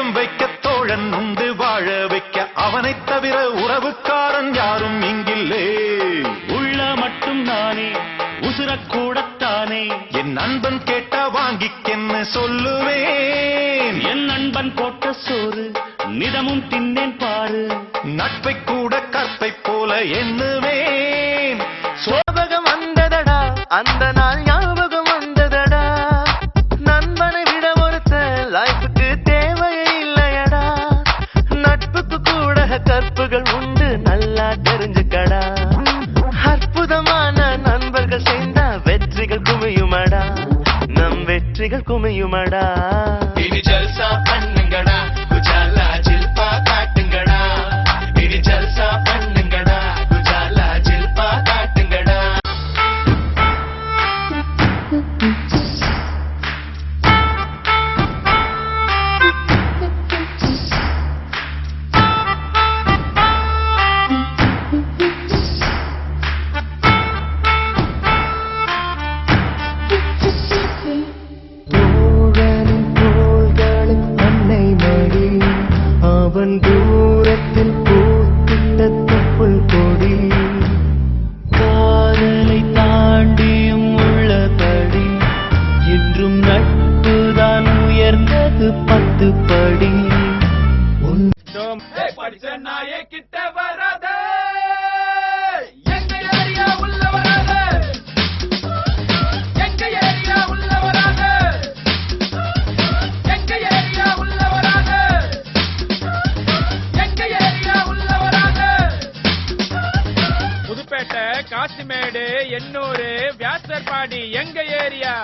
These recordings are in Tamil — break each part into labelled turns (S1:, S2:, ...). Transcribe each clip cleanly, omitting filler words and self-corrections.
S1: தஞ்சம் வைக்க தோழன் உண்டு வாழ வைக்க அவனைத் தவிர உறவுக்காரன் யாரும் இங்கில்லே.
S2: உள்ள மட்டும் நானே உசுரக்கூடத்தானே
S1: என் நண்பன் கேட்டா வாங்கிக்கென்னு சொல்லுவேன்.
S2: என் நண்பன் போட்ட சோறு நிதமும் தின்னேன் பாரு.
S1: நட்பை கூட கற்பை போல எண்ணுவேன்.
S3: ஞாபகம் வந்ததடா அந்த நாள் ஞாபகம் வந்ததடா. நண்பனை விட ஒருத்த லைஃபுக்கு தேவையே இல்லையடா. நட்புக்கு கூட கற்புகள் உண்டு நல்லா தெரிஞ்சுக்கடா. அற்புதமான நண்பர்கள் சேர்ந்தா வெற்றிகள் குமியுமடா. நம் வெற்றிகள் குமியுமடா. இனி ஜல்சா பண்ணுங்கடா குஜாலா ஜில்பா காட்டுங்கடா. இனி ஜல்சா பண்ணுங்கடா குஜாலா ஜில்பா காட்டுங்கடா. அவன் தூரத்தில் பூத்திட்ட தொப்புள் கொடி. காதலை தாண்டியும் உள்ளபடி என்றும் நட்புதான் உயர்ந்தது 10 படி.
S4: படிச்ச நாயே கிட்ட வராத எங்க ஏரியா உள்ள வராத. எங்க ஏரியா உள்ள வராத. எங்க ஏரியா உள்ள வராத. எங்க ஏரியா உள்ள வராத. புதுப்பேட்டை காசிமேடு எண்ணூர் வியாசர்பாடி எங்க ஏரியா.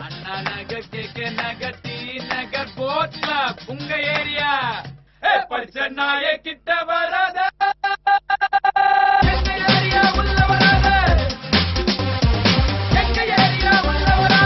S4: அண்ணா நகர் கேக்க நகர் டி நகர் போட் கிளப் உங்க ஏரியா. படிச்ச நாயே கிட்ட வராத.